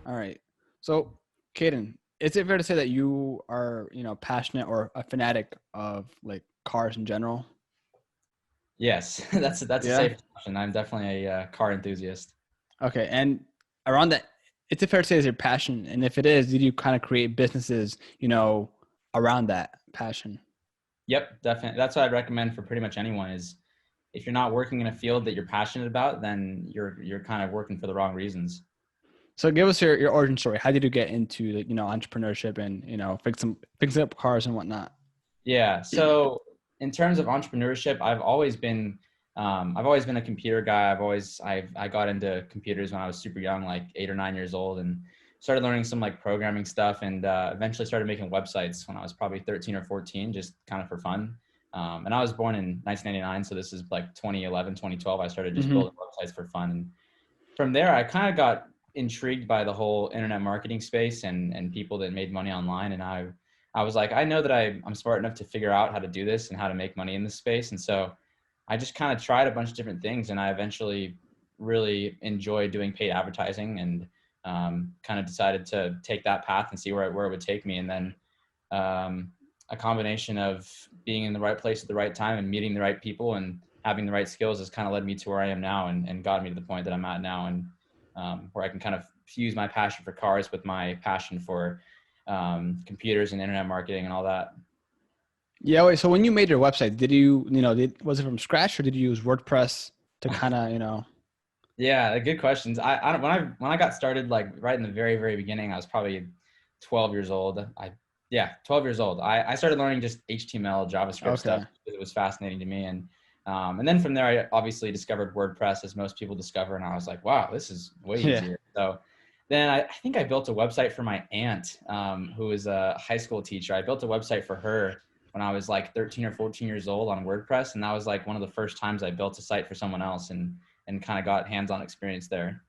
All right. So, Cayden, is it fair to say that you are, passionate or a fanatic of like cars in general? Yes, that's a Yeah. safe assumption. I'm definitely a car enthusiast. Okay. And around that, is it fair to say is your passion? And if it is, did you kind of create businesses, around that passion? Yep, definitely. That's what I'd recommend for pretty much anyone is if you're not working in a field that you're passionate about, then you're kind of working for the wrong reasons. So give us your origin story. How did you get into like, entrepreneurship and, fixing up cars and whatnot? Yeah. So in terms of entrepreneurship, I've always been a computer guy. I got into computers when I was super young, like 8 or 9 years old, and started learning some like programming stuff, and eventually started making websites when I was probably 13 or 14, just kind of for fun. And I was born in 1999, so this is like 2011, 2012. I started just Mm-hmm. building websites for fun, and from there, I kind of got intrigued by the whole internet marketing space and people that made money online. And I was like, I know that I'm smart enough to figure out how to do this and how to make money in this space. And so I just kind of tried a bunch of different things, and I eventually really enjoyed doing paid advertising, and kind of decided to take that path and see where it would take me. And then a combination of being in the right place at the right time and meeting the right people and having the right skills has kind of led me to where I am now, and got me to the point that I'm at now, and where I can kind of fuse my passion for cars with my passion for computers and internet marketing and all that. Yeah. Wait, so when you made your website, did you, was it from scratch or did you use WordPress to kind of? Yeah, good questions. When I got started, like right in the very, very beginning, I was probably 12 years old. 12 years old. I started learning just HTML, JavaScript stuff Okay. because it was fascinating to me. And then from there, I obviously discovered WordPress, as most people discover. And I was like, wow, this is way Yeah. easier. So then I think I built a website for my aunt, who is a high school teacher. I built a website for her when I was like 13 or 14 years old on WordPress. And that was like one of the first times I built a site for someone else, and kind of got hands-on experience there.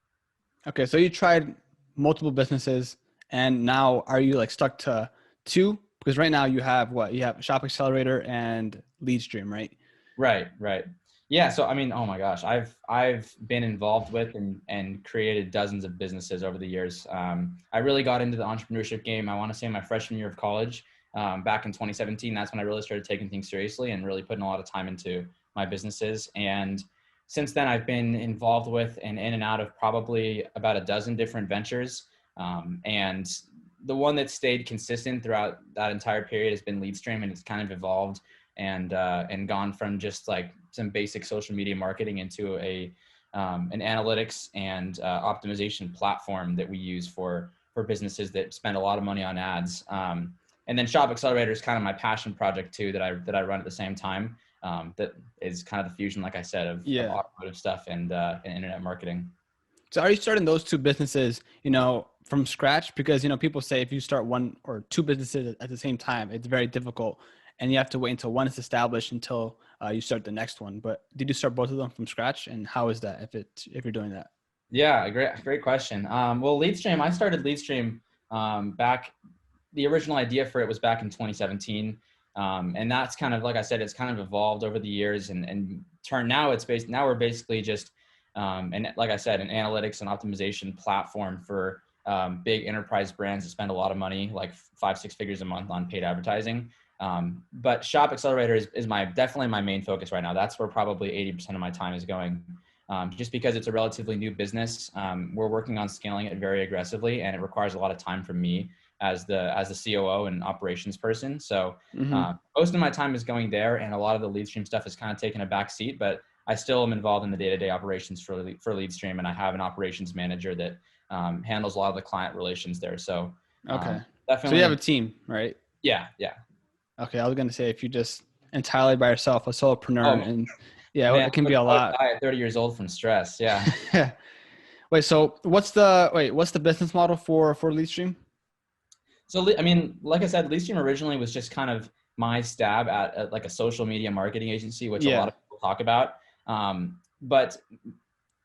Okay. So you tried multiple businesses and now are you like stuck to two? Because right now you have what? You have Shop Accelerator and LeadStream, right? Right. Yeah. So, I mean, oh my gosh, I've been involved with and created dozens of businesses over the years. I really got into the entrepreneurship game, I want to say my freshman year of college, back in 2017. That's when I really started taking things seriously and really putting a lot of time into my businesses. And since then, I've been involved with and in and out of probably about a dozen different ventures. And the one that stayed consistent throughout that entire period has been LeadStream, and it's kind of evolved and gone from just like some basic social media marketing into an analytics and optimization platform that we use for businesses that spend a lot of money on ads. And then Shop Accelerator is kind of my passion project too, that I run at the same time. That is kind of the fusion, like I said, of Yeah. automotive stuff and internet marketing. So are you starting those two businesses, from scratch? Because, people say if you start one or two businesses at the same time, it's very difficult and you have to wait until one is established until you start the next one. But did you start both of them from scratch? And how is that if you're doing that? Yeah, great question. Well, LeadStream, I started LeadStream back. The original idea for it was back in 2017, and that's kind of, like I said, it's kind of evolved over the years and turned now. Now we're basically just and like I said, an analytics and optimization platform for big enterprise brands that spend a lot of money, like 5-6 figures a month on paid advertising. But Shop Accelerator is definitely my main focus right now. That's where probably 80% of my time is going. Just because it's a relatively new business. We're working on scaling it very aggressively, and it requires a lot of time from me as the COO and operations person. So Mm-hmm. most of my time is going there, and a lot of the LeadStream stuff is kind of taking a back seat, but I still am involved in the day-to-day operations for LeadStream, and I have an operations manager that handles a lot of the client relations there. So Okay. So you have a definitely, team, right? yeah. Okay. I was going to say, if you just entirely by yourself, a solopreneur, Oh and yeah, man, it can be a I would lot. die at 30 years old from stress. Yeah. Wait, so what's the business model for LeadStream? So, I mean, like I said, LeadStream originally was just kind of my stab at like a social media marketing agency, which a lot Yeah. of people talk about. But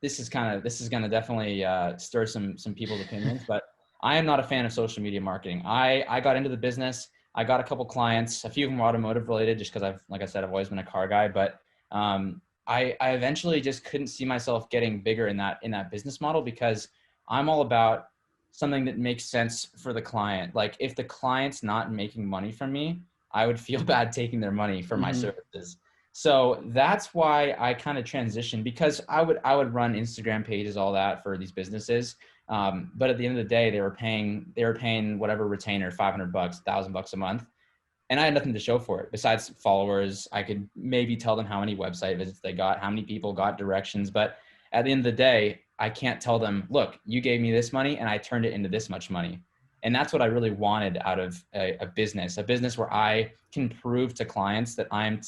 this is going to definitely stir some people's opinions. But I am not a fan of social media marketing. I got into the business. I got a couple clients. A few of them were automotive related, just because like I said, I've always been a car guy. But I eventually just couldn't see myself getting bigger in that business model, because I'm all about something that makes sense for the client. Like if the client's not making money from me, I would feel bad taking their money for my services. So that's why I kind of transitioned, because I would run Instagram pages, all that for these businesses. But at the end of the day, they were paying whatever retainer, $500, $1,000 a month. And I had nothing to show for it besides followers. I could maybe tell them how many website visits they got, how many people got directions. But at the end of the day, I can't tell them, look, you gave me this money and I turned it into this much money. And that's what I really wanted out of a business where I can prove to clients that I'm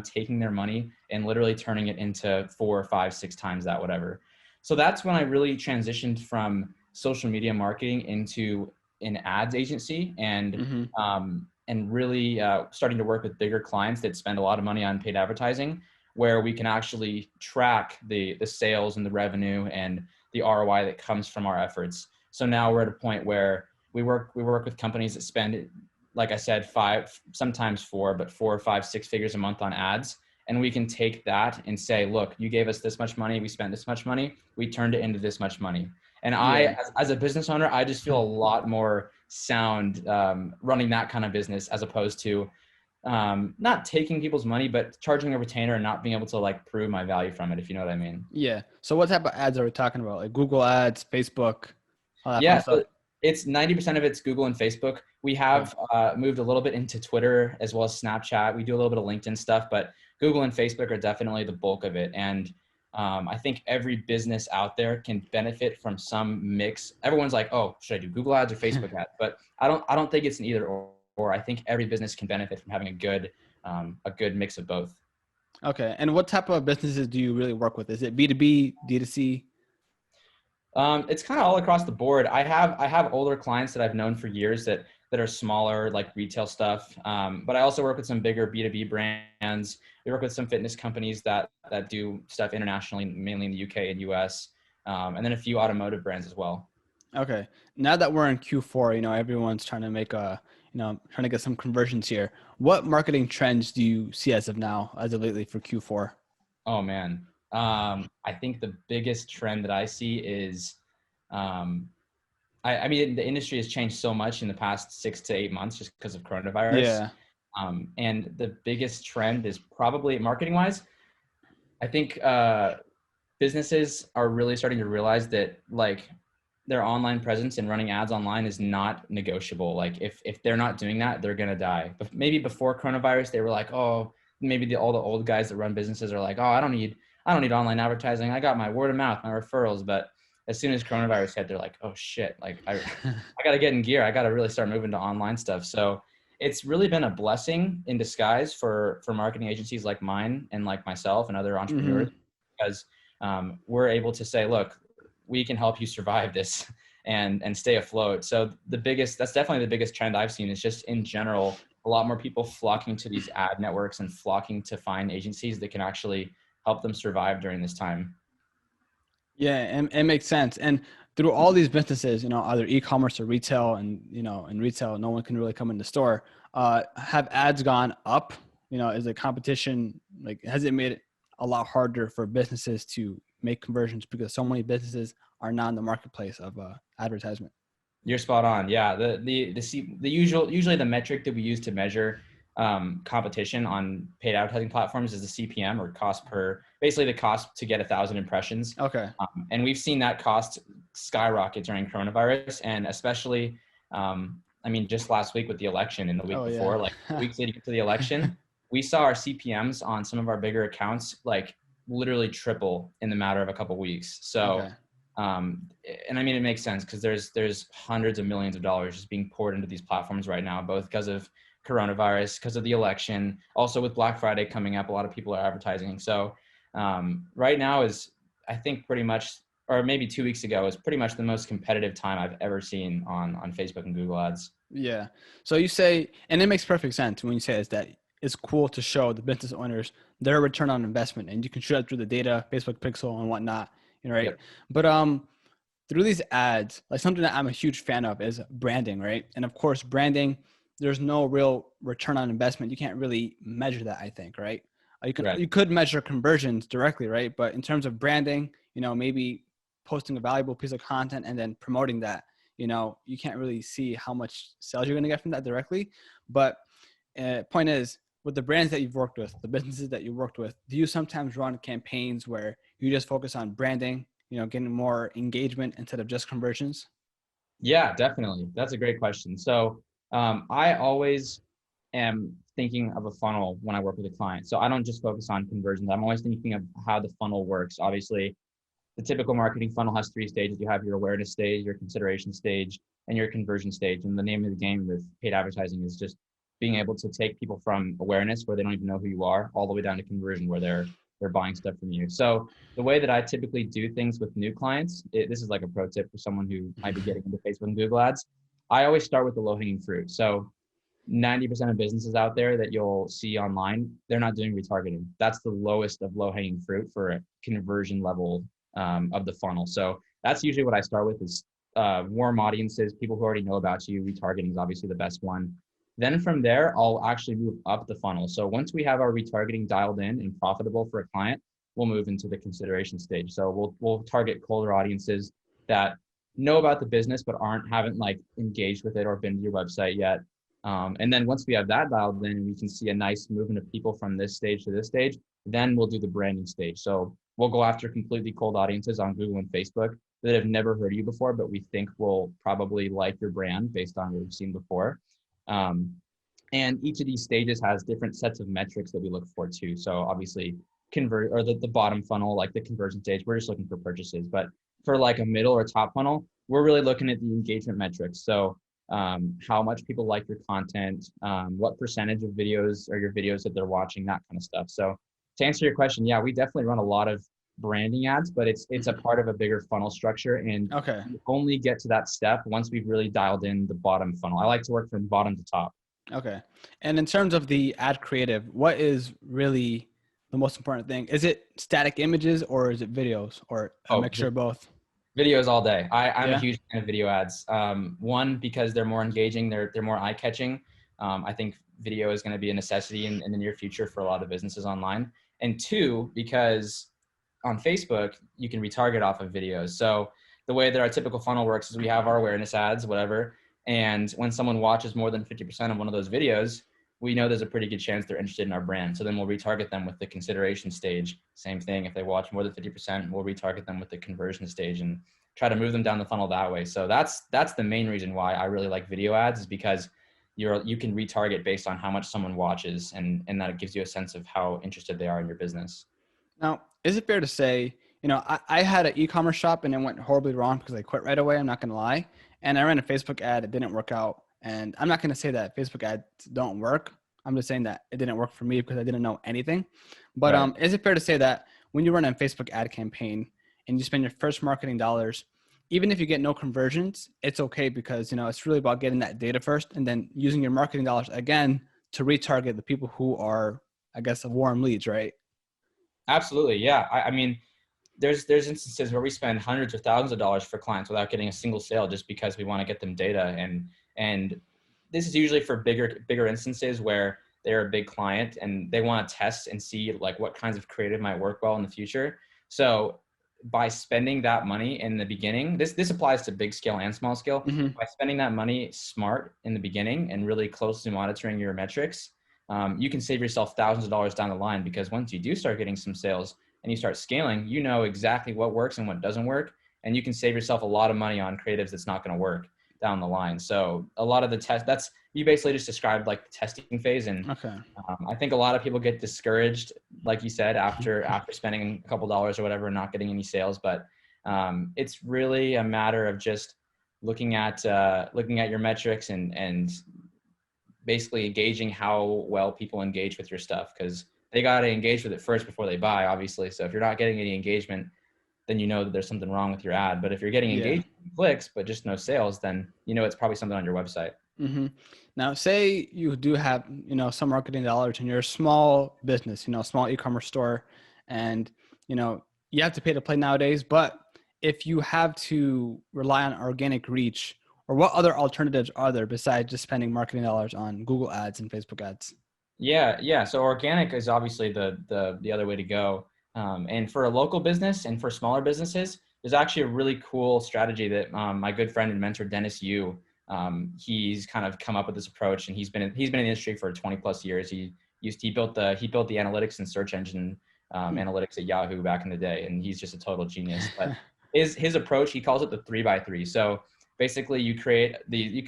taking their money and literally turning it into 4, 5, 6 times that, whatever. So that's when I really transitioned from social media marketing into an ads agency, and really starting to work with bigger clients that spend a lot of money on paid advertising, where we can actually track the sales and the revenue and the ROI that comes from our efforts. So now we're at a point where we work with companies that spend, like I said, 5, sometimes 4, but 4, 5, 6 figures a month on ads. And we can take that and say, look, you gave us this much money, we spent this much money, we turned it into this much money. And I, as a business owner, I just feel a lot more sound running that kind of business, as opposed to not taking people's money, but charging a retainer and not being able to like prove my value from it, if you know what I mean. Yeah. So what type of ads are we talking about? Like Google ads, Facebook, all that fun Yeah, stuff? so it's 90% of it's Google and Facebook. We Okay. have moved a little bit into Twitter as well as Snapchat. We do a little bit of LinkedIn stuff, but Google and Facebook are definitely the bulk of it. And I think every business out there can benefit from some mix. Everyone's like, oh, should I do Google ads or Facebook ads? But I don't think it's an either or. I think every business can benefit from having a good mix of both. Okay. And what type of businesses do you really work with? Is it B2B, D2C? It's kind of all across the board. I have older clients that I've known for years that are smaller, like retail stuff. But I also work with some bigger B2B brands. We work with some fitness companies that do stuff internationally, mainly in the UK and US, and then a few automotive brands as well. Okay. Now that we're in Q4, everyone's trying to make trying to get some conversions here. What marketing trends do you see as of now, as of lately for Q4? Oh man. I think the biggest trend that I see is, I mean, the industry has changed so much in the past 6 to 8 months just because of coronavirus. Yeah. And the biggest trend is probably marketing wise. I think businesses are really starting to realize that like their online presence and running ads online is not negotiable. Like if they're not doing that, they're going to die. But maybe before coronavirus, they were like, oh, maybe all the old guys that run businesses are like, oh, I don't need online advertising. I got my word of mouth, my referrals. But as soon as coronavirus hit, they're like, oh shit, like I got to get in gear. I got to really start moving to online stuff. So it's really been a blessing in disguise for marketing agencies like mine and like myself and other entrepreneurs, because we're able to say, look, we can help you survive this and stay afloat. So that's definitely the biggest trend I've seen is just in general, a lot more people flocking to these ad networks and flocking to find agencies that can actually help them survive during this time. Yeah, and it makes sense. And through all these businesses, either e-commerce or retail, and in retail, no one can really come in the store. Have ads gone up? Is the competition has it made it a lot harder for businesses to make conversions because so many businesses are not in the marketplace of advertisement? You're spot on. Yeah, usually the metric that we use to measure competition on paid advertising platforms is the CPM, or basically the cost to get 1,000 impressions. Okay. And we've seen that cost skyrocket during coronavirus, and especially, just last week with the election and the week before, like weeks leading up to the election, we saw our CPMs on some of our bigger accounts like literally triple in the matter of a couple of weeks. So, and I mean, it makes sense because there's hundreds of millions of dollars just being poured into these platforms right now, both because of coronavirus, because of the election, also with Black Friday coming up, a lot of people are advertising. So right now is, I think pretty much, or maybe 2 weeks ago, is pretty much the most competitive time I've ever seen on Facebook and Google ads. Yeah. So you say, and it makes perfect sense when you say is that it's cool to show the business owners their return on investment, and you can show that through the data, Facebook pixel and whatnot, right? Yep. But through these ads, like something that I'm a huge fan of is branding, right? And of course, branding, there's no real return on investment. You can't really measure that, I think, right? You could measure conversions directly, right? But in terms of branding, maybe posting a valuable piece of content and then promoting that, you can't really see how much sales you're going to get from that directly. But point is, with the brands that you've worked with, the businesses that you worked with, do you sometimes run campaigns where you just focus on branding, getting more engagement instead of just conversions? Yeah, definitely. That's a great question. So I always am thinking of a funnel when I work with a client. So I don't just focus on conversions. I'm always thinking of how the funnel works. Obviously, the typical marketing funnel has 3 stages. You have your awareness stage, your consideration stage, and your conversion stage. And the name of the game with paid advertising is just being able to take people from awareness, where they don't even know who you are, all the way down to conversion, where they're buying stuff from you. So the way that I typically do things with new clients, this is like a pro tip for someone who might be getting into Facebook and Google ads. I always start with the low-hanging fruit. So 90% of businesses out there that you'll see online, they're not doing retargeting. That's the lowest of low-hanging fruit for a conversion level of the funnel. So that's usually what I start with is warm audiences, people who already know about you. Retargeting is obviously the best one. Then from there, I'll actually move up the funnel. So once we have our retargeting dialed in and profitable for a client, we'll move into the consideration stage. So we'll target colder audiences that know about the business but haven't like engaged with it or been to your website yet. And then once we have that dialed in, we can see a nice movement of people from this stage to this stage. Then we'll do the branding stage. So we'll go after completely cold audiences on Google and Facebook that have never heard of you before, but we think will probably like your brand based on what we've seen before. And each of these stages has different sets of metrics that we look for too. So obviously the bottom funnel, like the conversion stage, we're just looking for purchases. But for like a middle or top funnel, we're really looking at the engagement metrics. So how much people like your content, what percentage of videos are your videos that they're watching, that kind of stuff. So to answer your question, yeah, we definitely run a lot of branding ads, but it's a part of a bigger funnel structure. And Okay. you only get to that step once we've really dialed in the bottom funnel. I like to work from bottom to top. Okay. And in terms of the ad creative, what is really the most important thing? Is it static images or is it videos or a Oh, mixture of both? videos all day. I'm a Yeah. huge fan of video ads. One, because they're more engaging, they're more eye catching. I think video is going to be a necessity in the near future for a lot of businesses online. And two, because on Facebook, you can retarget off of videos. So the way that our typical funnel works is we have our awareness ads, whatever. And when someone watches more than 50% of one of those videos, we know there's a pretty good chance they're interested in our brand. So then we'll retarget them with the consideration stage. Same thing. If they watch more than 50%, we'll retarget them with the conversion stage and try to move them down the funnel that way. So that's the main reason why I really like video ads, is because you can retarget based on how much someone watches, and that it gives you a sense of how interested they are in your business. Now, is it fair to say, I had an e-commerce shop and it went horribly wrong because I quit right away. I'm not going to lie. And I ran a Facebook ad. It didn't work out. And I'm not going to say that Facebook ads don't work. I'm just saying that it didn't work for me because I didn't know anything. But Right. is it fair to say that when you run a Facebook ad campaign and you spend your first marketing dollars, even if you get no conversions, it's okay because, it's really about getting that data first and then using your marketing dollars again to retarget the people who are, I guess, warm leads, right? Absolutely. Yeah. I mean, there's instances where we spend hundreds of thousands of dollars for clients without getting a single sale just because we want to get them data. And this is usually for bigger instances where they're a big client and they want to test and see like what kinds of creative might work well in the future. So by spending that money in the beginning, this applies to big scale and small scale. Mm-hmm. By spending that money smart in the beginning and really closely monitoring your metrics, you can save yourself thousands of dollars down the line, because once you do start getting some sales and you start scaling, you know exactly what works and what doesn't work. And you can save yourself a lot of money on creatives that's not going to work down the line. So a lot of the you basically just described like the testing phase. And Okay. I think a lot of people get discouraged, like you said, after spending a couple dollars or whatever and not getting any sales. But it's really a matter of just looking at your metrics and basically engaging how well people engage with your stuff, because they got to engage with it first before they buy, obviously. So if you're not getting any engagement, then you know that there's something wrong with your ad. But if you're getting Yeah. engagement clicks, but just no sales, then you know it's probably something on your website. Mm-hmm. Now, say you do have, some marketing dollars and you're a small business, small e-commerce store, and, you have to pay to play nowadays. But if you have to rely on organic reach, or what other alternatives are there besides just spending marketing dollars on Google ads and Facebook ads? Yeah. So organic is obviously the other way to go. And for a local business and for smaller businesses, there's actually a really cool strategy that my good friend and mentor Dennis Yu, he's kind of come up with this approach, and he's been in the industry for 20 plus years. He built the analytics and search engine analytics at Yahoo back in the day, and he's just a total genius. But his approach, he calls it the 3x3. So basically, you create 9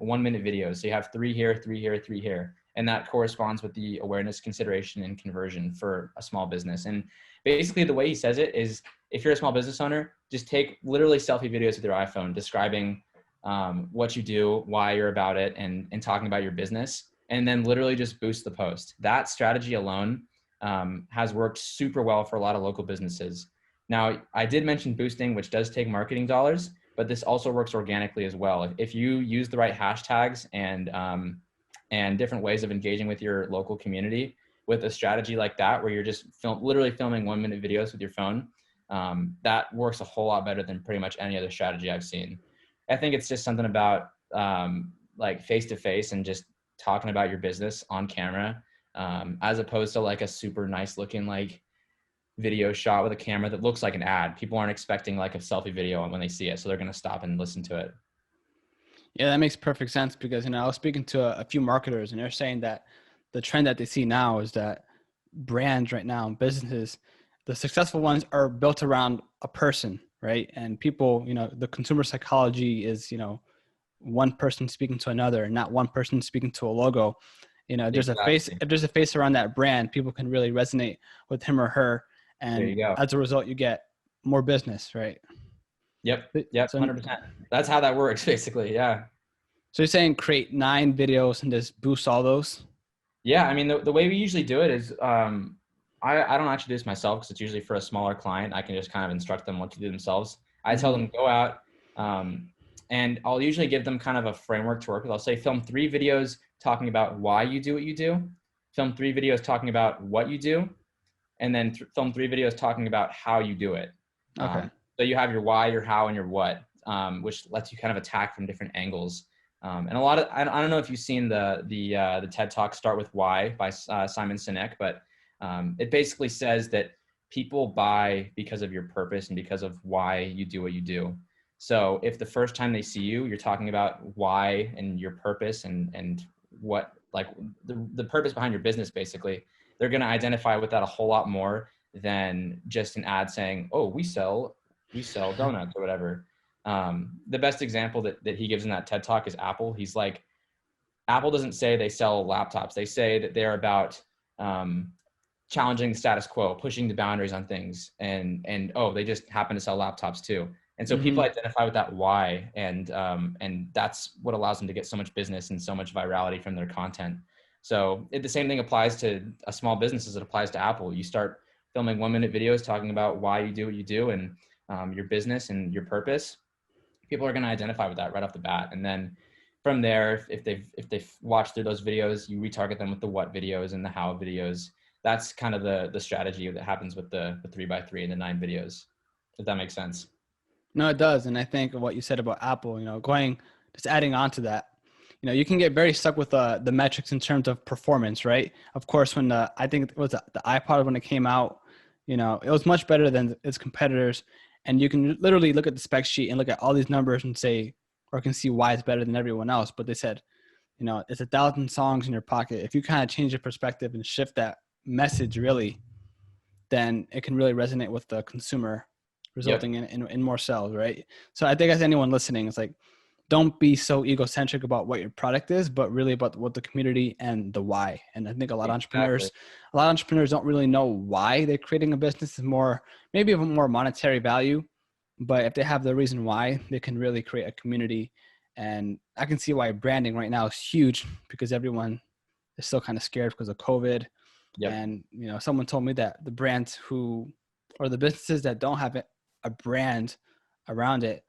1-minute videos. So you have 3 here, 3 here, 3 here, and that corresponds with the awareness, consideration, and conversion for a small business. And basically, the way he says it is, if you're a small business owner, just take literally selfie videos with your iPhone, describing what you do, why you're about it, and talking about your business, and then literally just boost the post. That strategy alone has worked super well for a lot of local businesses. Now, I did mention boosting, which does take marketing dollars, but this also works organically as well. If you use the right hashtags and different ways of engaging with your local community with a strategy like that, where you're just literally filming 1-minute videos with your phone, that works a whole lot better than pretty much any other strategy I've seen. I think it's just something about like face-to-face and just talking about your business on camera, as opposed to like a super nice looking like video shot with a camera that looks like an ad. People aren't expecting like a selfie video when they see it, so they're going to stop and listen to it. Yeah, that makes perfect sense, because, I was speaking to a few marketers, and they're saying that the trend that they see now is that brands right now, businesses, the successful ones are built around a person, right? And people, the consumer psychology is, one person speaking to another, and not one person speaking to a logo. There's a face, Exactly. if there's a face around that brand, people can really resonate with him or her. There you And go. as a result, you get more business, right? Yep. So, 100%. That's how that works basically. Yeah. so you're saying create 9 videos and just boost all those? Yeah. I mean, the way we usually do it is, I don't actually do this myself because it's usually for a smaller client. I can just kind of instruct them what to do themselves. I tell them go out, and I'll usually give them kind of a framework to work with. I'll say, film 3 videos talking about why you do what you do, film 3 videos talking about what you do, and then film 3 videos talking about how you do it. Okay. So you have your why, your how, and your what, which lets you kind of attack from different angles. And a lot of, I don't know if you've seen the TED Talk Start With Why by Simon Sinek, but it basically says that people buy because of your purpose and because of why you do what you do. So if the first time they see you, you're talking about why and your purpose and what, like the purpose behind your business, basically, they're going to identify with that a whole lot more than just an ad saying, oh, we sell donuts or whatever. The best example that he gives in that TED Talk is Apple. He's like, Apple doesn't say they sell laptops. They say that they're about challenging the status quo, pushing the boundaries on things, and oh, they just happen to sell laptops too. And so people identify with that why, and that's what allows them to get so much business and so much virality from their content. So the same thing applies to a small business as it applies to Apple. You start filming 1-minute videos talking about why you do what you do and your business and your purpose. People are going to identify with that right off the bat. And then from there, if they've watched through those videos, you retarget them with the what videos and the how videos. That's kind of the strategy that happens with the 3x3 and the 9 videos, if that makes sense. No, it does. And I think what you said about Apple, just adding on to that, you can get very stuck with the metrics in terms of performance, right? Of course, when I think it was the iPod, when it came out, it was much better than its competitors. And you can literally look at the spec sheet and look at all these numbers and say, or can see why it's better than everyone else. But they said, it's 1,000 songs in your pocket. If you kind of change your perspective and shift that message, really, then it can really resonate with the consumer, resulting in more sales, right? So I think, as anyone listening, it's like, don't be so egocentric about what your product is, but really about what the community and the why. And I think a lot of entrepreneurs don't really know why they're creating a business. Is more, maybe of a more monetary value, but if they have the reason why, they can really create a community. And I can see why branding right now is huge, because everyone is still kind of scared because of COVID. Yep. And, someone told me that the brands or the businesses that don't have a brand around it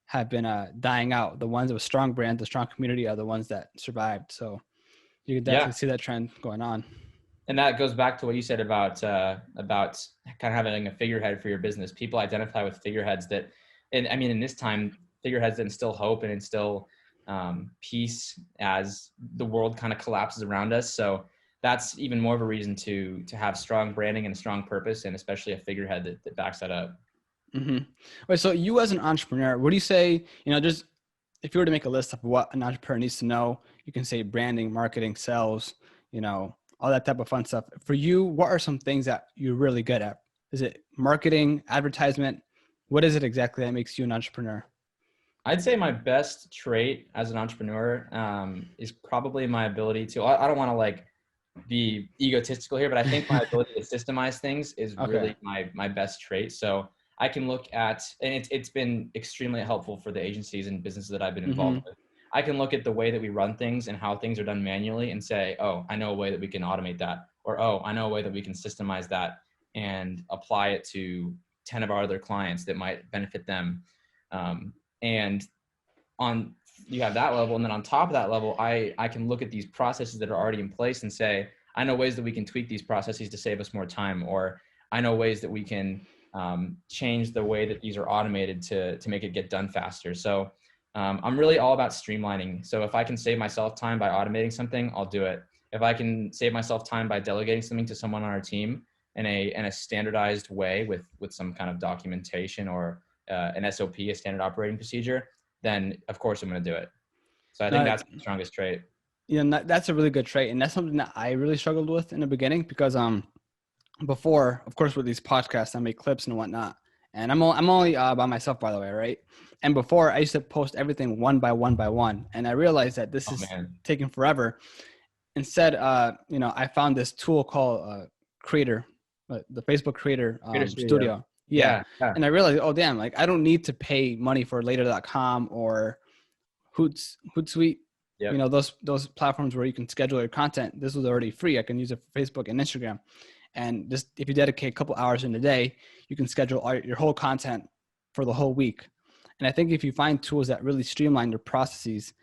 have been dying out. The ones with strong brands, the strong community, are the ones that survived. So you can definitely see that trend going on. And that goes back to what you said about kind of having a figurehead for your business. People identify with figureheads that, and I mean, in this time, figureheads that instill hope and instill peace as the world kind of collapses around us. So that's even more of a reason to have strong branding and a strong purpose, and especially a figurehead that backs that up. Mm-hmm. Wait, so you as an entrepreneur, what do you say, just if you were to make a list of what an entrepreneur needs to know, you can say branding, marketing, sales, all that type of fun stuff. For you, what are some things that you're really good at? Is it marketing, advertisement? What is it exactly that makes you an entrepreneur? I'd say my best trait as an entrepreneur is probably my ability to, I don't want to like be egotistical here, but I think my ability to systemize things is Okay. really my best trait. So I can look at, and it's been extremely helpful for the agencies and businesses that I've been Mm-hmm. involved with. I can look at the way that we run things and how things are done manually and say, oh, I know a way that we can automate that, or oh, I know a way that we can systemize that and apply it to 10 of our other clients that might benefit them. And on you have that level, and then on top of that level, I can look at these processes that are already in place and say, I know ways that we can tweak these processes to save us more time, or I know ways that we can change the way that these are automated to make it get done faster. So I'm really all about streamlining. So if I can save myself time by automating something, I'll do it. If I can save myself time by delegating something to someone on our team in a standardized way with some kind of documentation or an SOP, a standard operating procedure, then of course I'm going to do it. So I think No, that's the strongest trait. that's a really good trait. And that's something that I really struggled with in the beginning because, before, of course, with these podcasts, I make clips and whatnot. And I'm only by myself, by the way, right? And before, I used to post everything one by one by one, and I realized that this Oh is man. taking forever. Instead, I found this tool called Creator, the Facebook Creator Creator Studio. Studio. Yeah, Yeah. Yeah. and I realized, oh damn, like I don't need to pay money for Later.com or Hootsuite. Yep. Those platforms where you can schedule your content. This was already free. I can use it for Facebook and Instagram. And just if you dedicate a couple hours in a day, you can schedule your whole content for the whole week. And I think if you find tools that really streamline your processes,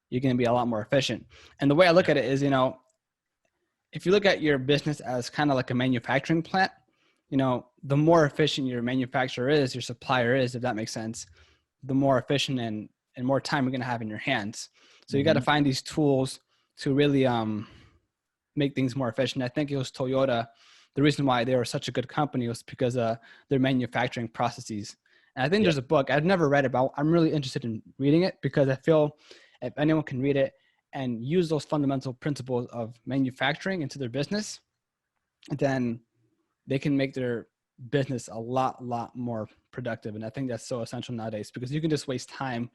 you're going to be a lot more efficient. And the way I look at it is, if you look at your business as kind of like a manufacturing plant, the more efficient your manufacturer is, your supplier is, if that makes sense, the more efficient and more time you're going to have in your hands. So you got to Mm-hmm. find these tools to really make things more efficient. I think it was Toyota. The reason why they were such a good company was because their manufacturing processes. And I think Yep. there's a book I've never read about. I'm really interested in reading it because I feel if anyone can read it and use those fundamental principles of manufacturing into their business, then they can make their business a lot more productive. And I think that's so essential nowadays because you can just waste time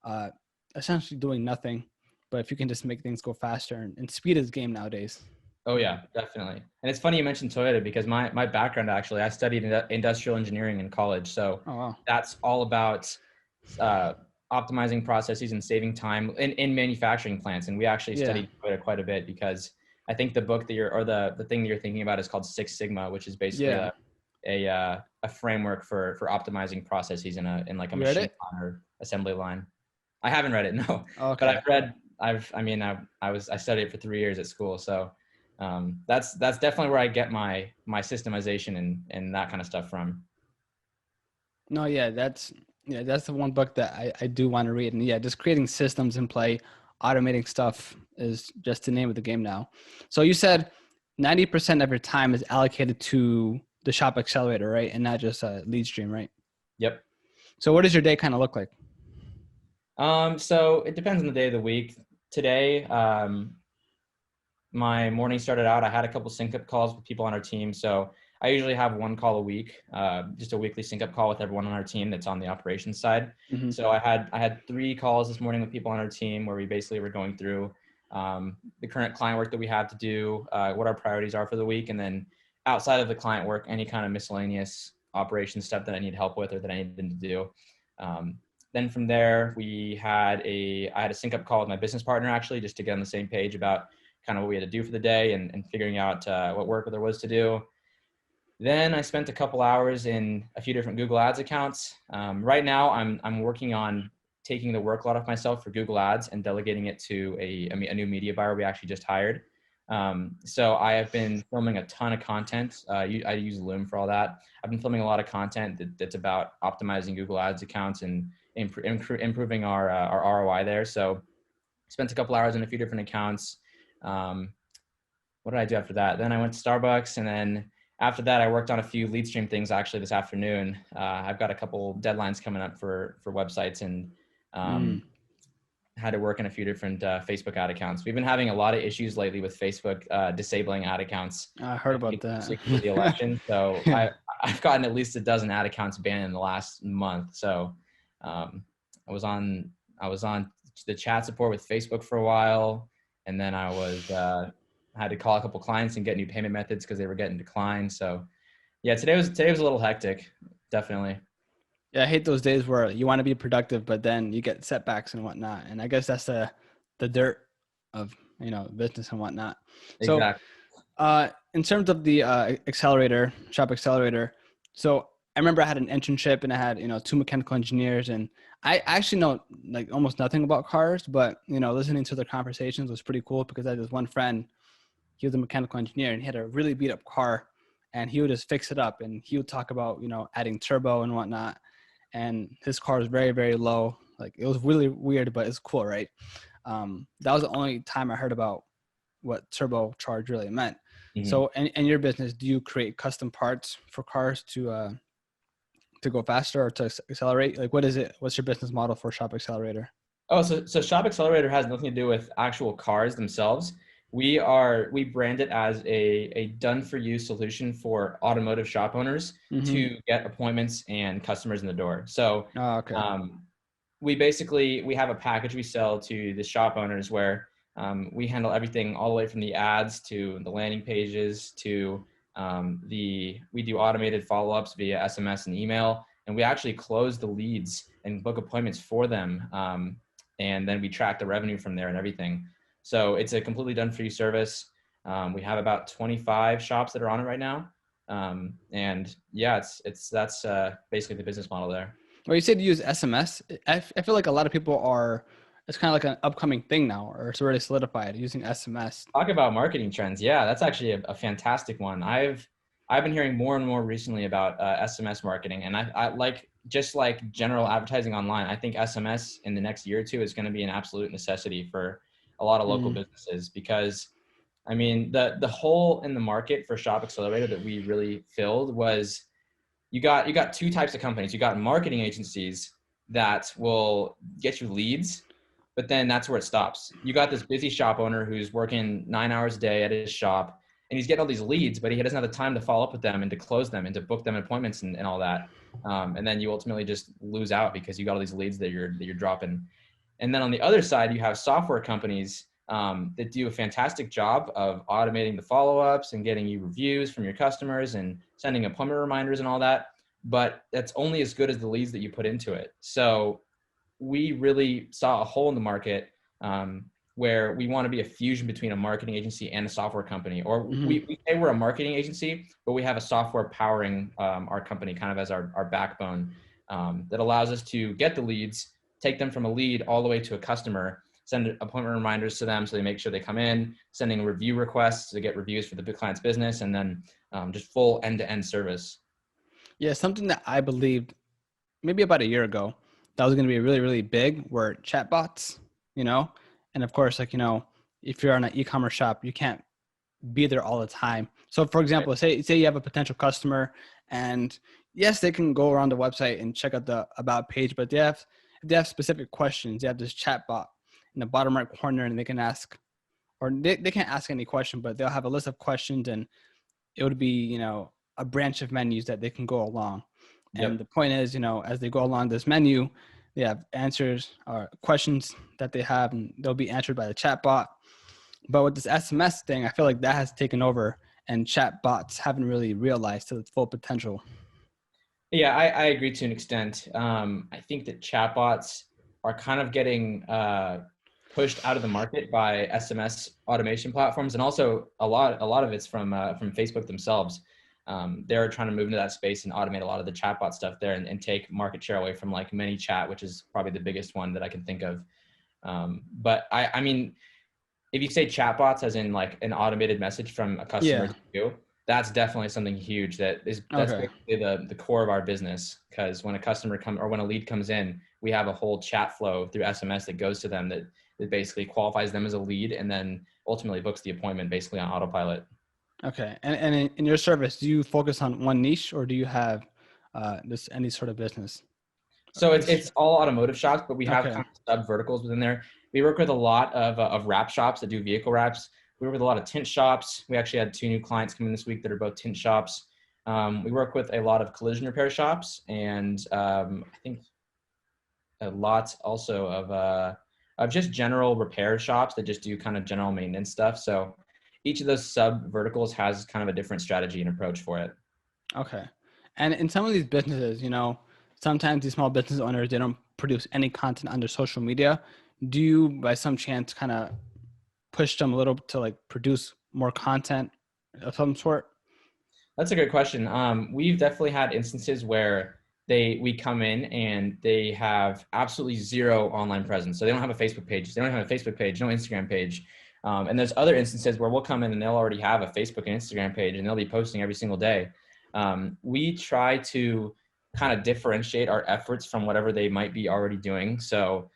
uh, essentially doing nothing. But if you can just make things go faster, and speed is game nowadays. Oh yeah, definitely. And it's funny you mentioned Toyota because my background, actually, I studied industrial engineering in college. So Oh, wow. that's all about uh, optimizing processes and saving time in manufacturing plants. And we actually Yeah. studied Toyota quite a bit because I think the book that the thing that you're thinking about is called Six Sigma, which is basically Yeah. a framework for optimizing processes in like a You read machine it? line or assembly line. I haven't read it, no, but Okay. I studied it for 3 years at school. So that's definitely where I get my systemization and that kind of stuff from. No, that's the one book that I do want to read. And yeah, just creating systems in play, automating stuff is just the name of the game now. So you said 90% of your time is allocated to the Shop Accelerator, right? And not just LeadStream, right? Yep. So what does your day kind of look like? So it depends on the day of the week. Today, my morning started out, I had a couple sync up calls with people on our team. So I usually have one call a week, just a weekly sync up call with everyone on our team that's on the operations side. Mm-hmm. So I had 3 calls this morning with people on our team where we basically were going through the current client work that we have to do, what our priorities are for the week, and then outside of the client work, any kind of miscellaneous operations stuff that I need help with or that I need them to do. Then from there, I had a sync up call with my business partner, actually, just to get on the same page about kind of what we had to do for the day and figuring out what work there was to do. Then I spent a couple hours in a few different Google Ads accounts. Right now, I'm working on taking the workload off myself for Google Ads and delegating it to a new media buyer we actually just hired. So I have been filming a ton of content. I use Loom for all that. I've been filming a lot of content that's about optimizing Google Ads accounts and improving our ROI there. So spent a couple hours in a few different accounts. What did I do after that? Then I went to Starbucks, and then after that, I worked on a few LeadStream things actually this afternoon. I've got a couple deadlines coming up for websites, and had to work in a few different Facebook ad accounts. We've been having a lot of issues lately with Facebook disabling ad accounts. I heard about that. For the election. So Yeah. I've gotten at least a dozen ad accounts banned in the last month. So I was on the chat support with Facebook for a while, and then I had to call a couple clients and get new payment methods because they were getting declined. So yeah, today was a little hectic, definitely. Yeah, I hate those days where you want to be productive, but then you get setbacks and whatnot. And I guess that's the dirt of, business and whatnot. So Exactly. in terms of the accelerator, Shop Accelerator, so I remember I had an internship and I had, two mechanical engineers, and I actually know like almost nothing about cars, but, listening to their conversations was pretty cool because I had this one friend, he was a mechanical engineer and he had a really beat up car, and he would just fix it up, and he would talk about, adding turbo and whatnot. And his car was very, very low. Like, it was really weird, but it's cool, right? That was the only time I heard about what turbocharge really meant. Mm-hmm. So in your business, do you create custom parts for cars to go faster or to accelerate? Like, what is it? What's your business model for Shop Accelerator? Oh, so Shop Accelerator has nothing to do with actual cars themselves. We brand it as a done for you solution for automotive shop owners to get appointments and customers in the door. So okay. We have a package we sell to the shop owners where we handle everything all the way from the ads to the landing pages to we do automated follow-ups via SMS and email, and we actually close the leads and book appointments for them. And then we track the revenue from there and everything. So it's a completely done for you service. We have about 25 shops that are on it right now. And yeah, that's basically the business model there. Well, you said you use SMS. I feel like a lot of people it's kind of like an upcoming thing now, or it's already solidified using SMS. Talk about marketing trends. Yeah, that's actually a fantastic one. I've been hearing more and more recently about SMS marketing, and I like, just like general advertising online, I think SMS in the next year or two is going to be an absolute necessity for a lot of local businesses, because I mean, the hole in the market for Shop Accelerator that we really filled was you got two types of companies. You got marketing agencies that will get you leads, but then that's where it stops. You got this busy shop owner who's working 9 hours a day at his shop, and he's getting all these leads, but he doesn't have the time to follow up with them and to close them and to book them appointments and all that. And then you ultimately just lose out because you got all these leads that you're dropping. And then on the other side, you have software companies that do a fantastic job of automating the follow-ups and getting you reviews from your customers and sending appointment reminders and all that. But that's only as good as the leads that you put into it. So we really saw a hole in the market where we want to be a fusion between a marketing agency and a software company. Or we say we're a marketing agency, but we have a software powering our company kind of as our backbone that allows us to get the leads, take them from a lead all the way to a customer, send appointment reminders to them so they make sure they come in, sending review requests to get reviews for the client's business, and then just full end-to-end service. Yeah, something that I believed maybe about a year ago that was going to be really, really big were chatbots, and of course, like, if you're on an e-commerce shop, you can't be there all the time. So for example, say you have a potential customer, and yes, they can go around the website and check out the about page, but if they have specific questions, they have this chat bot in the bottom right corner, and they can ask, or they can't ask any question, but they'll have a list of questions, and it would be, a branch of menus that they can go along. And the point is, as they go along this menu, they have answers or questions that they have, and they'll be answered by the chat bot. But with this SMS thing, I feel like that has taken over, and chat bots haven't really realized to its full potential. Yeah, I agree to an extent. I think that chatbots are kind of getting pushed out of the market by SMS automation platforms, and also a lot of it's from Facebook themselves. They're trying to move into that space and automate a lot of the chatbot stuff there, and take market share away from like ManyChat, which is probably the biggest one that I can think of. But I mean, if you say chatbots as in like an automated message from a customer to you, that's definitely something huge that's basically the core of our business. Because when a customer when a lead comes in, we have a whole chat flow through SMS that goes to them that basically qualifies them as a lead and then ultimately books the appointment basically on autopilot. Okay. And in your service, do you focus on one niche or do you have this any sort of business? So This, it's all automotive shops, but we have okay. kind of sub verticals within there. We work with a lot of wrap shops that do vehicle wraps. We work with a lot of tint shops. We actually had 2 new clients come in this week that are both tint shops. We work with a lot of collision repair shops, and I think a lot also of just general repair shops that just do kind of general maintenance stuff. So each of those sub verticals has kind of a different strategy and approach for it. Okay. And in some of these businesses, sometimes these small business owners, they don't produce any content on their social media. Do you, by some chance, kind of push them a little to like produce more content of some sort? That's a good question. We've definitely had instances where we come in and they have absolutely zero online presence. So they don't have a Facebook page. They don't have a Facebook page, no Instagram page. And there's other instances where we'll come in and they'll already have a Facebook and Instagram page and they'll be posting every single day. We try to kind of differentiate our efforts from whatever they might be already doing. So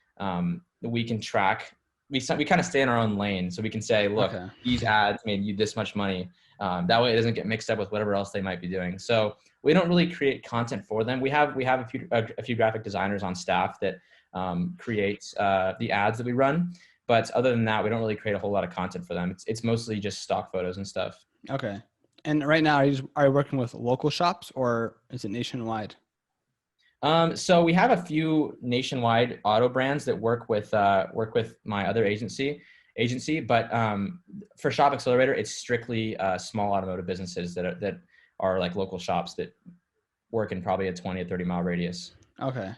we can track, we kind of stay in our own lane. So we can say, look, Okay. these ads made you this much money. That way it doesn't get mixed up with whatever else they might be doing. So we don't really create content for them. We have a few graphic designers on staff that create the ads that we run. But other than that, we don't really create a whole lot of content for them. It's mostly just stock photos and stuff. Okay. And right now, are you working with local shops or is it nationwide? So we have a few nationwide auto brands that work with my other agency, but for Shop Accelerator, it's strictly small automotive businesses that are like local shops that work in probably a 20 or 30 mile radius. Okay.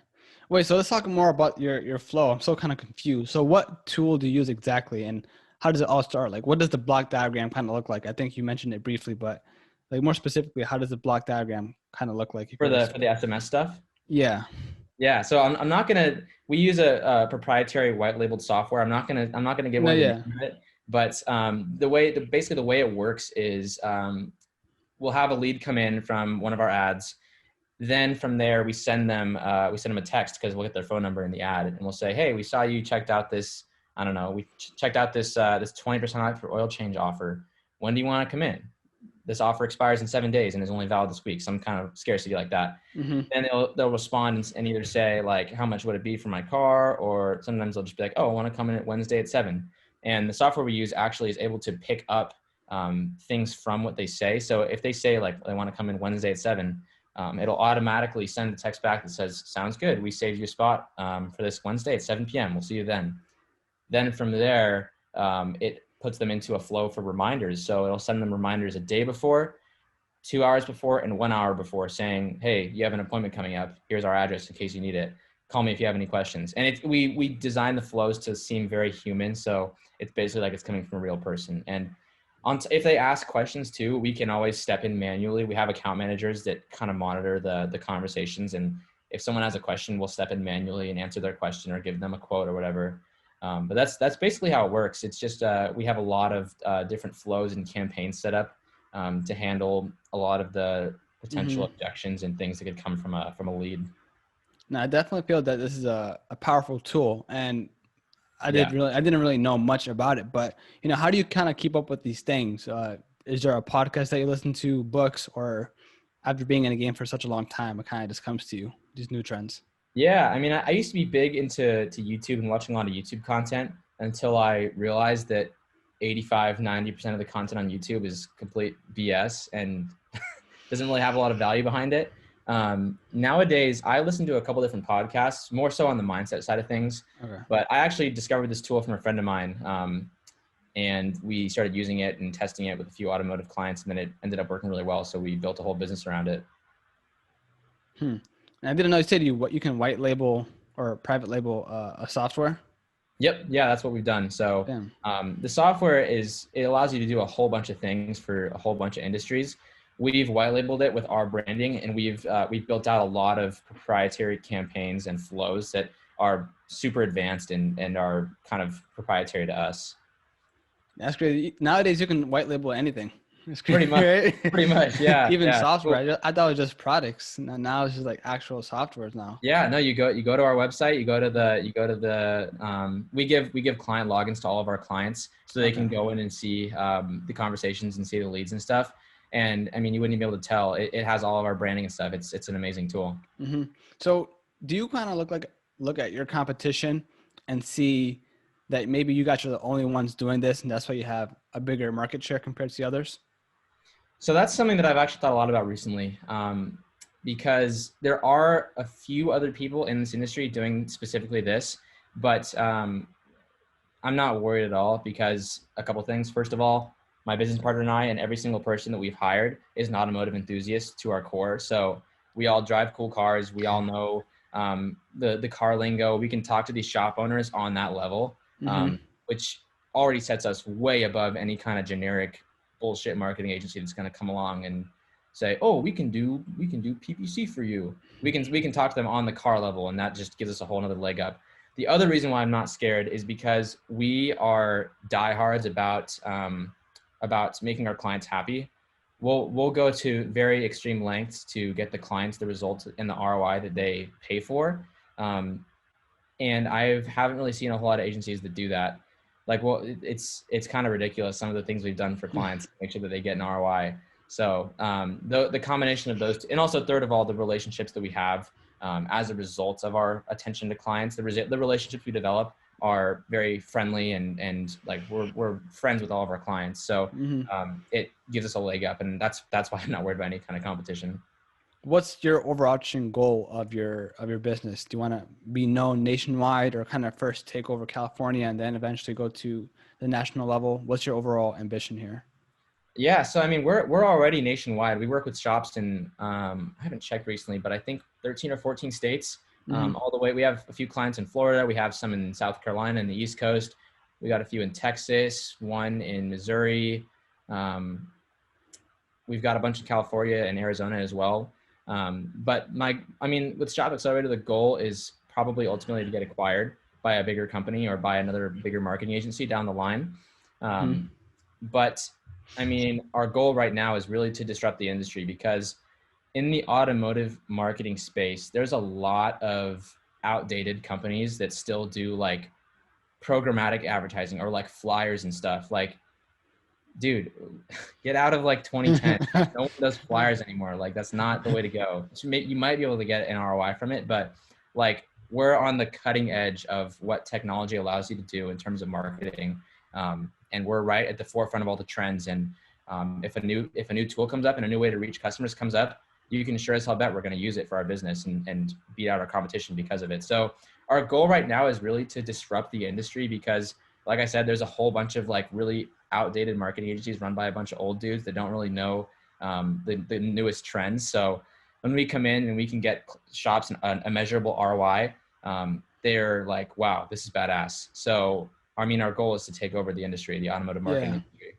Wait, so let's talk more about your flow. I'm so kind of confused. So what tool do you use exactly and how does it all start? Like what does the block diagram kind of look like? I think you mentioned it briefly, but like more specifically, how does the block diagram kind of look like? If For you were to the SMS stuff. Yeah. Yeah, so I'm not gonna. We use a proprietary white labeled software. I'm not gonna give No, away the yeah. name of it, but basically the way it works is we'll have a lead come in from one of our ads. Then from there we send them a text because we'll get their phone number in the ad, and we'll say, hey, we saw you checked out this. I don't know. We checked out this 20% off for oil change offer. When do you want to come in? This offer expires in 7 days and is only valid this week. Some kind of scarcity like that. Mm-hmm. Then they'll respond and either say like, how much would it be for my car? Or sometimes they'll just be like, oh, I want to come in at Wednesday at 7. And the software we use actually is able to pick up things from what they say. So if they say like they want to come in Wednesday at 7, it'll automatically send a text back that says, sounds good. We saved you a spot for this Wednesday at 7 p.m. We'll see you then. Then from there, it puts them into a flow for reminders. So it'll send them reminders a day before, 2 hours before, and 1 hour before saying, hey, you have an appointment coming up. Here's our address in case you need it. Call me if you have any questions. And we design the flows to seem very human. So it's basically like it's coming from a real person. And if they ask questions too, we can always step in manually. We have account managers that kind of monitor the conversations. And if someone has a question, we'll step in manually and answer their question or give them a quote or whatever. But that's basically how it works. It's just we have a lot of different flows and campaigns set up to handle a lot of the potential Mm-hmm. objections and things that could come from a lead. No, I definitely feel that this is a powerful tool, and I Yeah. didn't really know much about it, but how do you kind of keep up with these things? Is there a podcast that you listen to, books, or after being in a game for such a long time, it kind of just comes to you, these new trends? Yeah. I mean, I used to be big into YouTube and watching a lot of YouTube content until I realized that 85-90% of the content on YouTube is complete BS and doesn't really have a lot of value behind it. Nowadays, I listen to a couple different podcasts, more so on the mindset side of things. Okay. But I actually discovered this tool from a friend of mine, and we started using it and testing it with a few automotive clients, and then it ended up working really well. So we built a whole business around it. And I didn't know you said you can white label or private label a software. Yep. Yeah, that's what we've done. So Damn. the software it allows you to do a whole bunch of things for a whole bunch of industries. We've white labeled it with our branding, and we've built out a lot of proprietary campaigns and flows that are super advanced and are kind of proprietary to us. That's great. Nowadays, you can white label anything. It's Pretty crazy, much. right? Pretty much. Yeah. Even Yeah. software. Cool. I thought it was just products. Now it's just like actual softwares now. Yeah, no, you go to our website, we give client logins to all of our clients so they Okay. can go in and see the conversations and see the leads and stuff. And I mean, you wouldn't even be able to tell. It has all of our branding and stuff. It's an amazing tool. Mm-hmm. So do you kind of look at your competition and see that maybe you guys are the only ones doing this and that's why you have a bigger market share compared to the others? So that's something that I've actually thought a lot about recently, because there are a few other people in this industry doing specifically this, but I'm not worried at all because a couple of things. First of all, my business partner and I, and every single person that we've hired is an automotive enthusiast to our core. So we all drive cool cars. We all know the car lingo. We can talk to these shop owners on that level, Mm-hmm. which already sets us way above any kind of generic bullshit marketing agency that's going to come along and say, "Oh, we can do PPC for you." We can talk to them on the car level, and that just gives us a whole nother leg up. The other reason why I'm not scared is because we are diehards about making our clients happy. We'll go to very extreme lengths to get the clients the results and the ROI that they pay for. And I haven't really seen a whole lot of agencies that do that. Like, well, it's kind of ridiculous, some of the things we've done for clients to make sure that they get an ROI. So the combination of those two, and also third of all, the relationships that we have as a result of our attention to clients, the relationships we develop are very friendly and like we're friends with all of our clients. So Mm-hmm. it gives us a leg up, and that's why I'm not worried about any kind of competition. What's your overarching goal of your business? Do you want to be known nationwide or kind of first take over California and then eventually go to the national level? What's your overall ambition here? Yeah, so I mean, we're already nationwide. We work with shops in I haven't checked recently, but I think 13 or 14 states. Mm-hmm. All the way. We have a few clients in Florida. We have some in South Carolina and the East Coast. We got a few in Texas, one in Missouri. Um, we've got a bunch in California and Arizona as well. But I mean, with Shop Accelerator, the goal is probably ultimately to get acquired by a bigger company or by another bigger marketing agency down the line. Mm-hmm. But I mean, our goal right now is really to disrupt the industry because in the automotive marketing space, there's a lot of outdated companies that still do like programmatic advertising or like flyers and stuff. Like, dude, get out of like 2010. No one does flyers anymore. Like, that's not the way to go. You might be able to get an ROI from it, but like we're on the cutting edge of what technology allows you to do in terms of marketing. And we're right at the forefront of all the trends. And if a new tool comes up and a new way to reach customers comes up, you can sure as hell bet we're going to use it for our business and beat out our competition because of it. So our goal right now is really to disrupt the industry because, like I said, there's a whole bunch of like really outdated marketing agencies run by a bunch of old dudes that don't really know the newest trends. So when we come in and we can get shops a measurable ROI, they're like, wow, this is badass. So, I mean, our goal is to take over the industry, the automotive marketing Yeah. industry.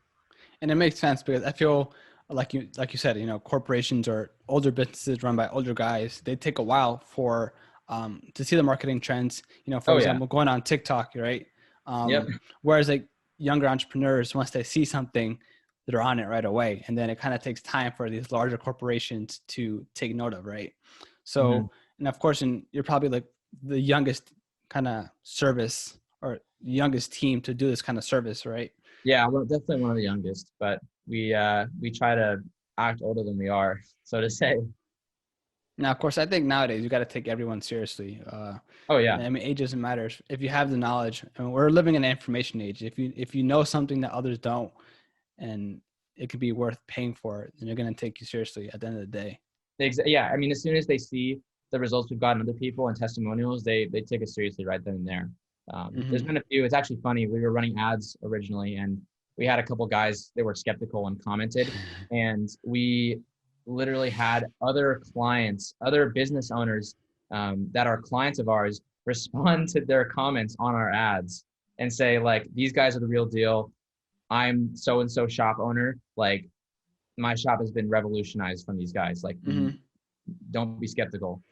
And it makes sense because I feel like you said, corporations or older businesses run by older guys, they take a while for to see the marketing trends. For Oh yeah. example, going on TikTok, right? Yep. Whereas like younger entrepreneurs, once they see something, they're on it right away, and then it kind of takes time for these larger corporations to take note of, right? Mm-hmm. So, and of course, and you're probably like the youngest kind of service or youngest team to do this kind of service, right? Yeah, well, definitely one of the youngest, but we try to act older than we are, so to say. Now, of course, I think nowadays you got to take everyone seriously. Oh yeah. I mean, age doesn't matter if you have the knowledge. And we're living in an information age. If you know something that others don't, and it could be worth paying for it, then you're going to take you seriously at the end of the day. Yeah, I mean, as soon as they see the results we've gotten other people and testimonials, they take us seriously right then and there. There's Mm-hmm. been a few. It's actually funny. We were running ads originally, and we had a couple guys that were skeptical and commented, and we literally had other clients, other business owners that are clients of ours, respond to their comments on our ads and say like, "These guys are the real deal. I'm so and so shop owner. Like, my shop has been revolutionized from these guys. Like, Mm-hmm. don't be skeptical."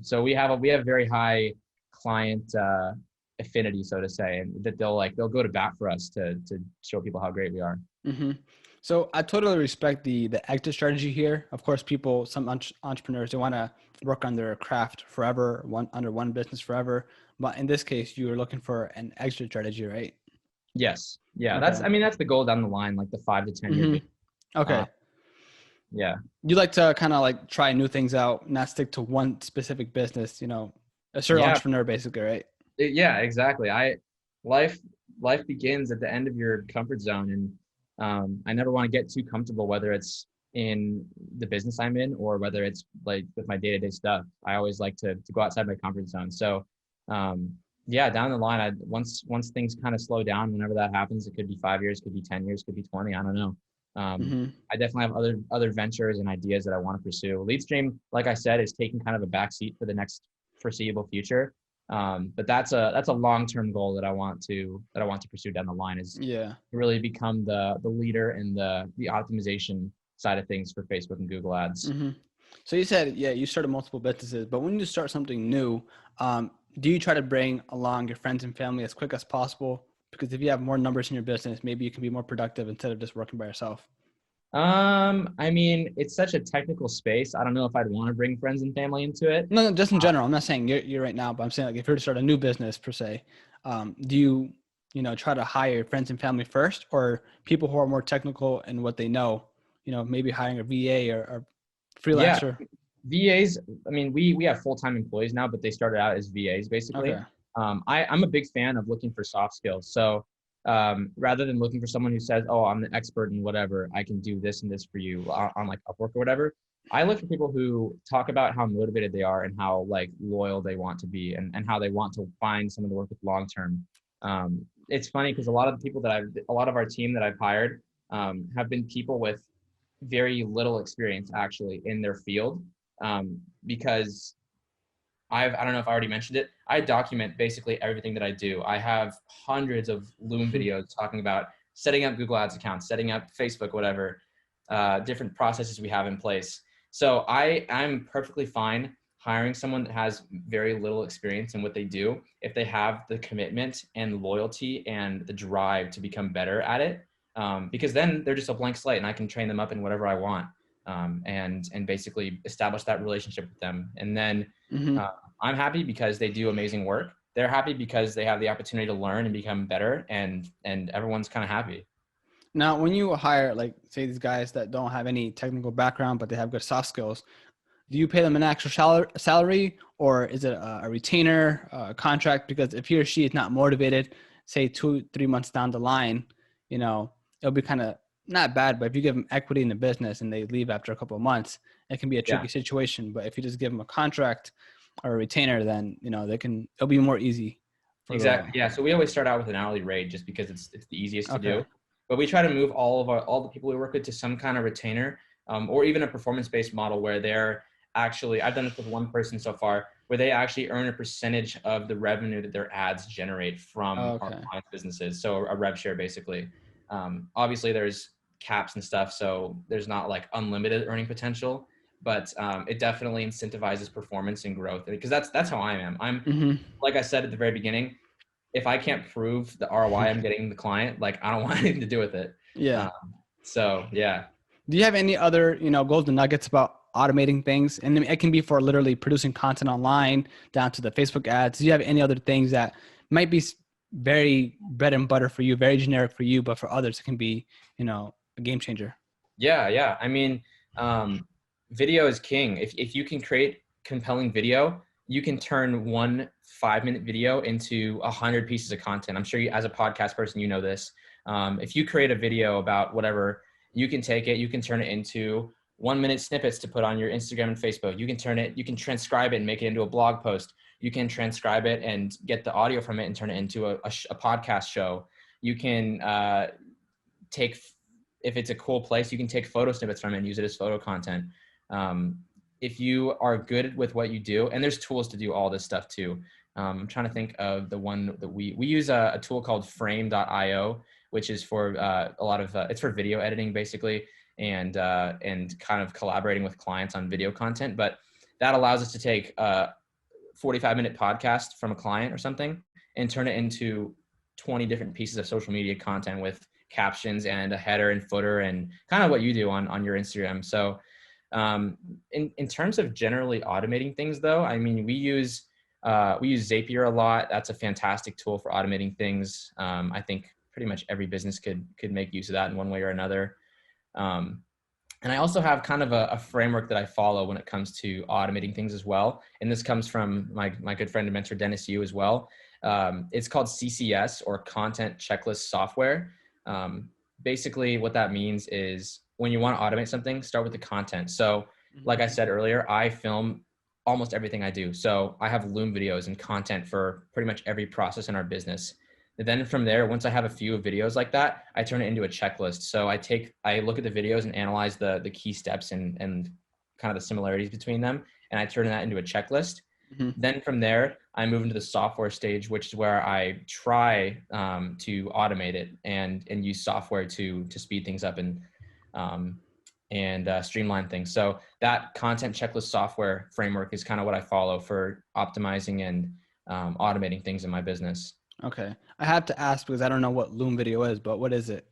So we have very high client affinity, so to say, and that they'll go to bat for us to show people how great we are. Mm-hmm. So I totally respect the exit strategy here. Of course, some entrepreneurs, they want to work on their craft forever, under one business forever. But in this case, you were looking for an exit strategy, right? Yes. Yeah. Okay. That's the goal down the line, like the 5 to 10 year Mm-hmm. vision. Okay. Yeah. You like to kind of like try new things out, not stick to one specific business, a certain Yeah. entrepreneur basically, right? Yeah, exactly. Life life begins at the end of your comfort zone, and I never want to get too comfortable, whether it's in the business I'm in or whether it's like with my day-to-day stuff. I always like to go outside my comfort zone. So um, yeah, down the line, once things kind of slow down, whenever that happens, it could be 5 years, could be 10 years, could be 20, I don't know. Mm-hmm. I definitely have other ventures and ideas that I want to pursue. LeadStream, like I said, is taking kind of a backseat for the next foreseeable future. But that's a long-term goal that I want to pursue down the line, is Yeah. to really become the leader in the optimization side of things for Facebook and Google ads. Mm-hmm. So you said, yeah, you started multiple businesses, but when you start something new, do you try to bring along your friends and family as quick as possible? Because if you have more numbers in your business, maybe you can be more productive instead of just working by yourself. I mean, it's such a technical space. I don't know if I'd want to bring friends and family into it. No, just in general. I'm not saying you're right now, but I'm saying like if you're to start a new business per se, do you, try to hire friends and family first, or people who are more technical in what they know, maybe hiring a VA or Yeah, freelancer? VAs, I mean, we have full-time employees now, but they started out as VAs basically. Okay. I'm a big fan of looking for soft skills. So rather than looking for someone who says, oh, I'm the expert in whatever, I can do this and this for you on like Upwork or whatever, I look for people who talk about how motivated they are and how like loyal they want to be, and how they want to find someone to work with long term. It's funny because a lot of our team that I've hired have been people with very little experience actually in their field, because I don't know if I already mentioned it. I document basically everything that I do. I have hundreds of Loom videos talking about setting up Google Ads accounts, setting up Facebook, whatever, different processes we have in place. So I'm perfectly fine hiring someone that has very little experience in what they do if they have the commitment and loyalty and the drive to become better at it, because then they're just a blank slate and I can train them up in whatever I want, and basically establish that relationship with them. And then Mm-hmm. I'm happy because they do amazing work. They're happy because they have the opportunity to learn and become better, and everyone's kind of happy. Now, when you hire, like, say these guys that don't have any technical background, but they have good soft skills, do you pay them an actual salary, or is it a retainer, a contract? Because if he or she is not motivated, say 2-3 months down the line, it'll be kind of not bad. But if you give them equity in the business and they leave after a couple of months, it can be a Yeah, tricky situation. But if you just give them a contract or a retainer, then it'll be more easy for exactly. Yeah. So we always start out with an hourly rate just because it's the easiest to okay. do. But we try to move all the people we work with to some kind of retainer, or even a performance-based model where they're actually, I've done this with one person so far, where they actually earn a percentage of the revenue that their ads generate from our Okay. clients' businesses. So a rev share basically. Obviously there's caps and stuff, so there's not like unlimited earning potential, but it definitely incentivizes performance and growth, because that's how I am. I'm, Mm-hmm. like I said at the very beginning, if I can't prove the ROI I'm getting the client, like I don't want anything to do with it. Yeah. Um, so yeah. Do you have any other, golden nuggets about automating things? And it can be for literally producing content online down to the Facebook ads. Do you have any other things that might be very bread and butter for you, very generic for you, but for others it can be, a game changer? Yeah. I mean, video is king. If you can create compelling video, you can turn one 5-minute video into 100 pieces of content. I'm sure you, as a podcast person, you know this. If you create a video about whatever, you can take it, you can turn it into 1-minute snippets to put on your Instagram and Facebook. You can transcribe it and make it into a blog post. You can transcribe it and get the audio from it and turn it into a podcast show. You can take, if it's a cool place, you can take photo snippets from it and use it as photo content. If you are good with what you do, and there's tools to do all this stuff too. I'm trying to think of the one that we use a tool called frame.io, which is for a lot of, it's for video editing basically, and kind of collaborating with clients on video content. But that allows us to take a 45-minute podcast from a client or something and turn it into 20 different pieces of social media content with captions and a header and footer and kind of what you do on your Instagram. So in terms of generally automating things though, I mean, we use Zapier a lot. That's a fantastic tool for automating things. I think pretty much every business could make use of that in one way or another. And I also have kind of a framework that I follow when it comes to automating things as well. And this comes from my good friend and mentor, Dennis Yu, as well. It's called CCS, or Content Checklist Software. Basically what that means is when you want to automate something, start with the content. So like I said earlier, I film almost everything I do. So I have Loom videos and content for pretty much every process in our business. And then from there, once I have a few videos like that, I turn it into a checklist. So I look at the videos and analyze the key steps and kind of the similarities between them. And I turn that into a checklist. Then from there, I move into the software stage, which is where I try to automate it and use software to speed things up and streamline things. So that content checklist software framework is kind of what I follow for optimizing and automating things in my business. Okay. I have to ask because I don't know what Loom video is, but what is it?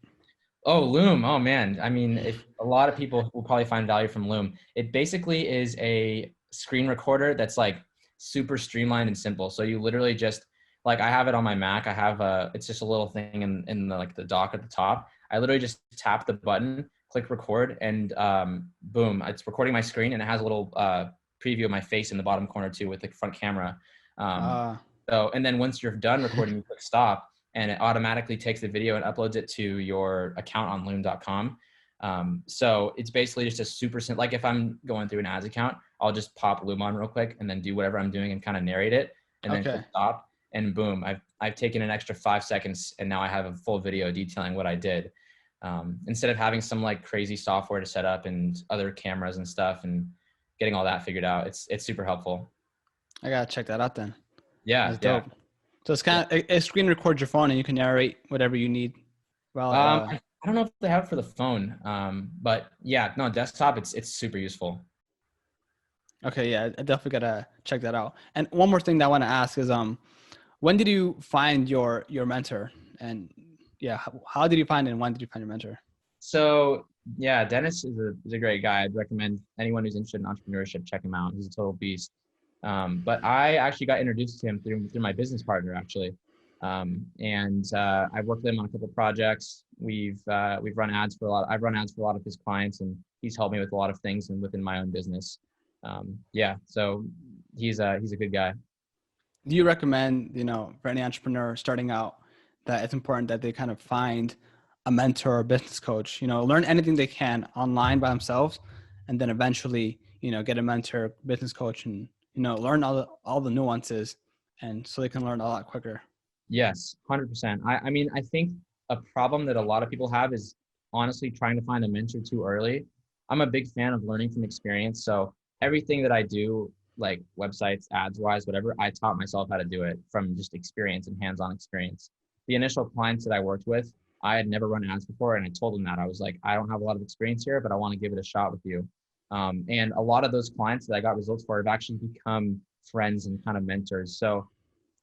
Oh, Loom. Oh man. I mean, if a lot of people will probably find value from Loom. It basically is a screen recorder that's like super streamlined and simple. So you literally just, like, I have it on my Mac. I have it's just a little thing in the, like the dock at the top. I literally just tap the button, click record, and boom, it's recording my screen, and it has a little preview of my face in the bottom corner too with the front camera. So, and then once you're done recording, you click stop, and it automatically takes the video and uploads it to your account on loom.com. So it's basically just a super simple, like if I'm going through an ads account, I'll just pop Loom on real quick and then do whatever I'm doing and kind of narrate it, and then click stop, and boom, I've taken an extra 5 seconds, and now I have a full video detailing what I did. Instead of having some like crazy software to set up and other cameras and stuff and getting all that figured out, it's super helpful. I gotta check that out then. Yeah. That's dope. So it's kind of a screen record your phone and you can narrate whatever you need. Well, I don't know if they have it for the phone, but yeah, no, desktop, it's super useful. Okay, yeah, I definitely gotta check that out. And one more thing that I want to ask is, when did you find your mentor? And yeah, how did you find it, and when did you find your mentor? So yeah, Dennis is a great guy. I'd recommend anyone who's interested in entrepreneurship, check him out. He's a total beast. But I actually got introduced to him through my business partner, actually. I've worked with him on a couple of projects. We've run ads for I've run ads for a lot of his clients, and he's helped me with a lot of things and within my own business. So he's a good guy. Do you recommend, for any entrepreneur starting out, that it's important that they kind of find a mentor or business coach, learn anything they can online by themselves, and then eventually, get a mentor, business coach, and, learn all the nuances, and so they can learn a lot quicker? Yes, 100%. I mean, I think a problem that a lot of people have is honestly trying to find a mentor too early. I'm a big fan of learning from experience. So everything that I do, like websites, ads wise, whatever, I taught myself how to do it from just experience and hands-on experience. The initial clients that I worked with, I had never run ads before. And I told them that I was like, I don't have a lot of experience here, but I want to give it a shot with you. And a lot of those clients that I got results for have actually become friends and kind of mentors. So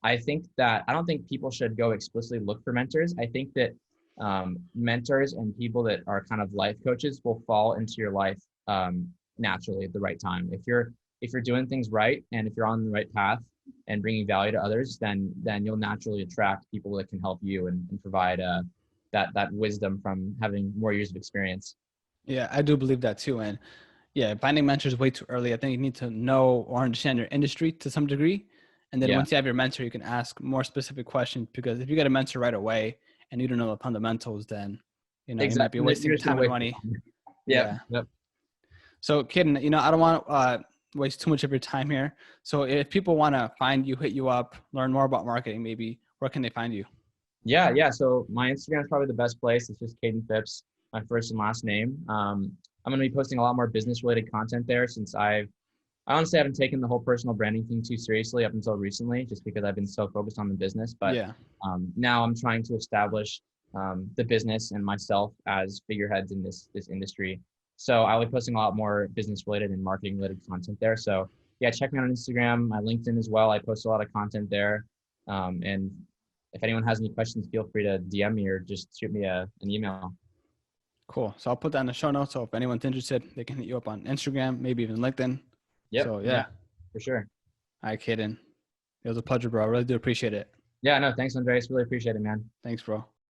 I think that I don't think people should go explicitly look for mentors. I think that mentors and people that are kind of life coaches will fall into your life naturally at the right time. If you're doing things right, and if you're on the right path and bringing value to others, then you'll naturally attract people that can help you and provide that wisdom from having more years of experience. Yeah, I do believe that too. And yeah, finding mentors way too early. I think you need to know or understand your industry to some degree. And then once you have your mentor, you can ask more specific questions, because if you get a mentor right away and you don't know the fundamentals, then, you might be wasting time and money. Yep. So Cayden, I don't want to waste too much of your time here. So if people want to find you, hit you up, learn more about marketing, maybe, where can they find you? Yeah. So my Instagram is probably the best place. It's just Cayden Phipps, my first and last name. I'm going to be posting a lot more business related content there, since I honestly haven't taken the whole personal branding thing too seriously up until recently, just because I've been so focused on the business. But now I'm trying to establish the business and myself as figureheads in this industry. So I'll be posting a lot more business related and marketing related content there. So yeah, check me out on Instagram, my LinkedIn as well. I post a lot of content there. And if anyone has any questions, feel free to DM me or just shoot me an email. Cool. So I'll put that in the show notes. So if anyone's interested, they can hit you up on Instagram, maybe even LinkedIn. Yep. So Yeah, yeah. for sure. All right, Cayden. It was a pleasure, bro. I really do appreciate it. Yeah, no, thanks, Andreas. Really appreciate it, man. Thanks, bro.